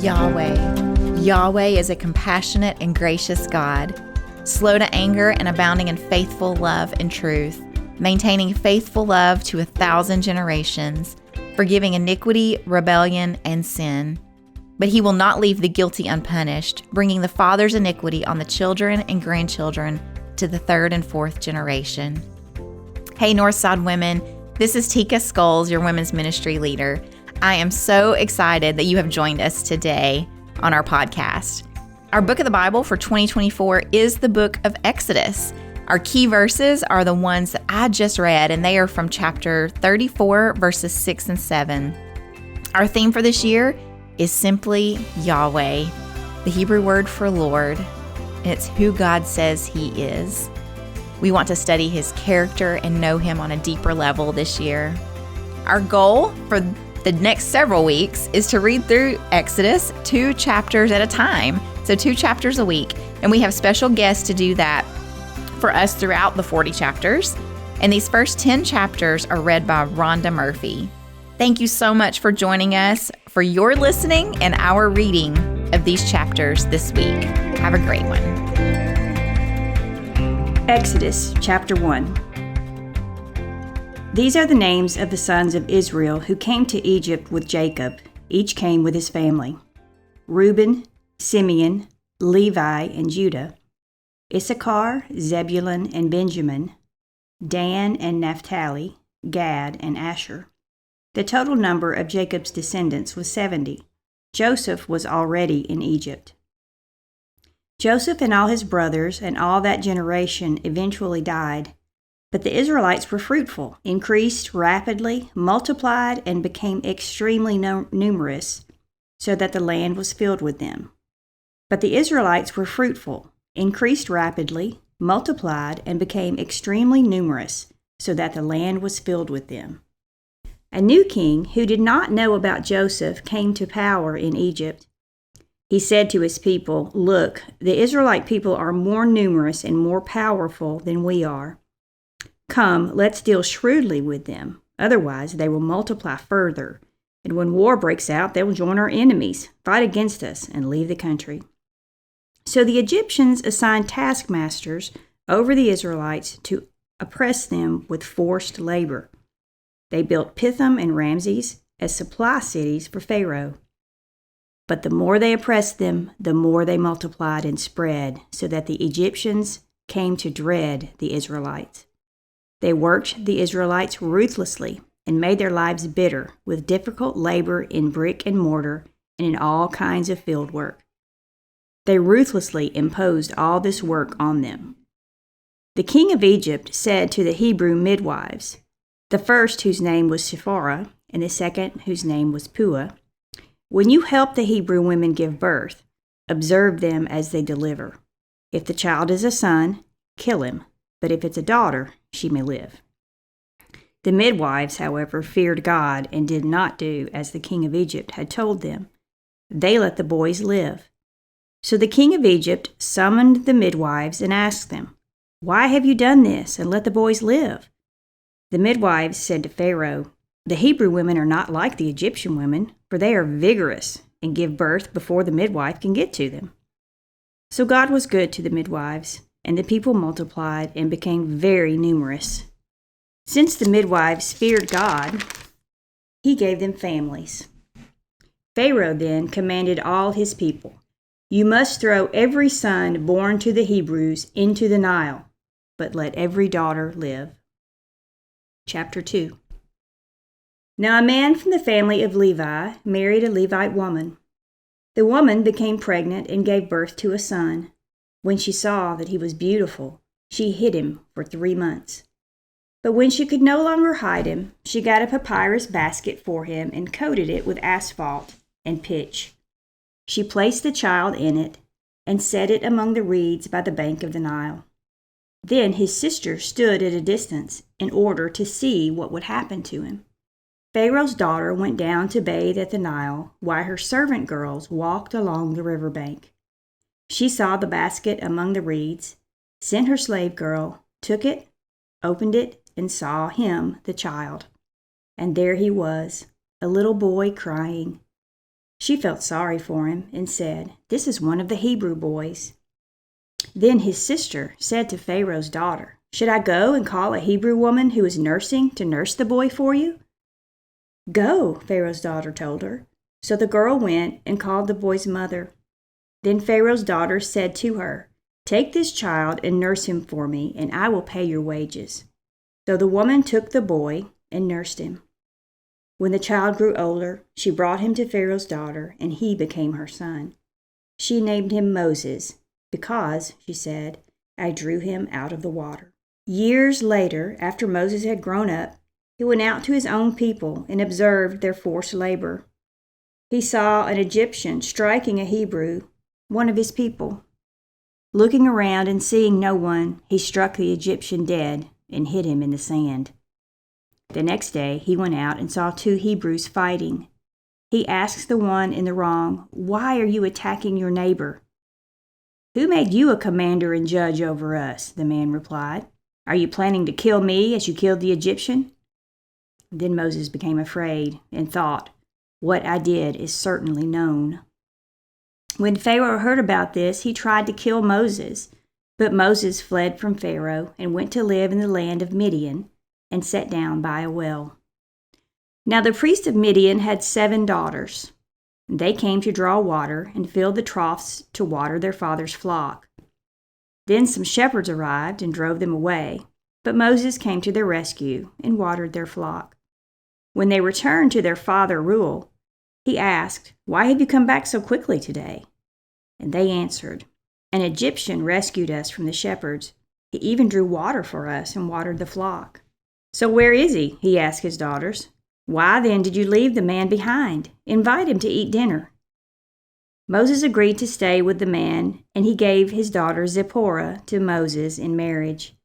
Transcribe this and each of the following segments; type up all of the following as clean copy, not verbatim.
Yahweh. Yahweh is a compassionate and gracious God, slow to anger and abounding in faithful love and truth, maintaining faithful love to 1,000 generations, forgiving iniquity, rebellion, and sin. But he will not leave the guilty unpunished, bringing the father's iniquity on the children and grandchildren to the 3rd and 4th generation. Hey, Northside women, this is Tika Skulls, your women's ministry leader. I am so excited that you have joined us today on our podcast. Our book of the Bible for 2024 is the book of Exodus. Our key verses are the ones that I just read, and they are from chapter 34, verses 6 and 7. Our theme for this year is simply Yahweh, the Hebrew word for Lord. It's who God says He is. We want to study His character and know Him on a deeper level this year. Our goal for the next several weeks is to read through Exodus 2 chapters at a time, so 2 chapters a week. And we have special guests to do that for us throughout the 40 chapters. And these first 10 chapters are read by Rhonda Murphy. Thank you so much for joining us, for your listening and our reading of these chapters this week. Have a great one. Exodus chapter 1. These are the names of the sons of Israel who came to Egypt with Jacob. Each came with his family: Reuben, Simeon, Levi, and Judah; Issachar, Zebulun, and Benjamin; Dan and Naphtali; Gad and Asher. The total number of Jacob's descendants was 70. Joseph was already in Egypt. Joseph and all his brothers and all that generation eventually died. But the Israelites were fruitful, increased rapidly, multiplied, and became extremely numerous, so that the land was filled with them. But the Israelites were fruitful, increased rapidly, multiplied, and became extremely numerous, so that the land was filled with them. A new king who did not know about Joseph came to power in Egypt. He said to his people, "Look, the Israelite people are more numerous and more powerful than we are. Come, let's deal shrewdly with them. Otherwise, they will multiply further. And when war breaks out, they will join our enemies, fight against us, and leave the country." So the Egyptians assigned taskmasters over the Israelites to oppress them with forced labor. They built Pithom and Ramses as supply cities for Pharaoh. But the more they oppressed them, the more they multiplied and spread, so that the Egyptians came to dread the Israelites. They worked the Israelites ruthlessly and made their lives bitter with difficult labor in brick and mortar and in all kinds of field work. They ruthlessly imposed all this work on them. The king of Egypt said to the Hebrew midwives, the first whose name was Shiphrah and the second whose name was Puah, "When you help the Hebrew women give birth, observe them as they deliver. If the child is a son, kill him, but if it's a daughter, she may live." The midwives, however, feared God and did not do as the king of Egypt had told them. They let the boys live. So the king of Egypt summoned the midwives and asked them, "Why have you done this and let the boys live?" The midwives said to Pharaoh, "The Hebrew women are not like the Egyptian women, for they are vigorous and give birth before the midwife can get to them." So God was good to the midwives, and the people multiplied and became very numerous. Since the midwives feared God, He gave them families. Pharaoh then commanded all his people, "You must throw every son born to the Hebrews into the Nile, but let every daughter live." Chapter 2. Now a man from the family of Levi married a Levite woman. The woman became pregnant and gave birth to a son. When she saw that he was beautiful, she hid him for 3 months. But when she could no longer hide him, she got a papyrus basket for him and coated it with asphalt and pitch. She placed the child in it and set it among the reeds by the bank of the Nile. Then his sister stood at a distance in order to see what would happen to him. Pharaoh's daughter went down to bathe at the Nile, while her servant girls walked along the river bank. She saw the basket among the reeds, sent her slave girl, took it, opened it, and saw him, the child. And there he was, a little boy crying. She felt sorry for him and said, "This is one of the Hebrew boys." Then his sister said to Pharaoh's daughter, "Should I go and call a Hebrew woman who is nursing to nurse the boy for you?" "Go," Pharaoh's daughter told her. So the girl went and called the boy's mother. Then Pharaoh's daughter said to her, "Take this child and nurse him for me, and I will pay your wages." So the woman took the boy and nursed him. When the child grew older, she brought him to Pharaoh's daughter, and he became her son. She named him Moses, because, she said, "I drew him out of the water." Years later, after Moses had grown up, he went out to his own people and observed their forced labor. He saw an Egyptian striking a Hebrew, one of his people. Looking around and seeing no one, he struck the Egyptian dead and hid him in the sand. The next day, he went out and saw 2 Hebrews fighting. He asked the one in the wrong, "Why are you attacking your neighbor?" "Who made you a commander and judge over us?" the man replied. "Are you planning to kill me as you killed the Egyptian?" Then Moses became afraid and thought, "What I did is certainly known." When Pharaoh heard about this, he tried to kill Moses. But Moses fled from Pharaoh and went to live in the land of Midian and sat down by a well. Now the priest of Midian had 7 daughters. They came to draw water and filled the troughs to water their father's flock. Then some shepherds arrived and drove them away, but Moses came to their rescue and watered their flock. When they returned to their father Reuel, he asked, "Why have you come back so quickly today?" And they answered, "An Egyptian rescued us from the shepherds. He even drew water for us and watered the flock." "So where is he?" he asked his daughters. "Why then did you leave the man behind? Invite him to eat dinner." Moses agreed to stay with the man, and he gave his daughter Zipporah to Moses in marriage.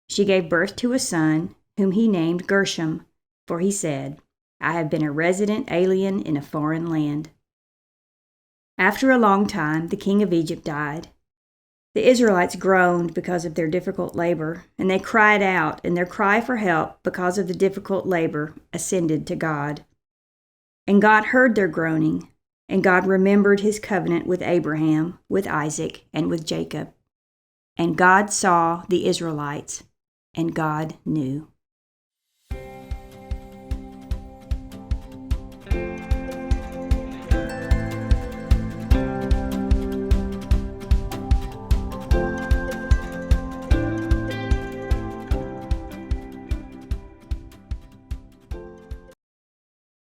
She gave birth to a son, whom he named Gershom, for he said, "I have been a resident alien in a foreign land." After a long time, the king of Egypt died. The Israelites groaned because of their difficult labor, and they cried out, and their cry for help because of the difficult labor ascended to God. And God heard their groaning, and God remembered his covenant with Abraham, with Isaac, and with Jacob. And God saw the Israelites, and God knew.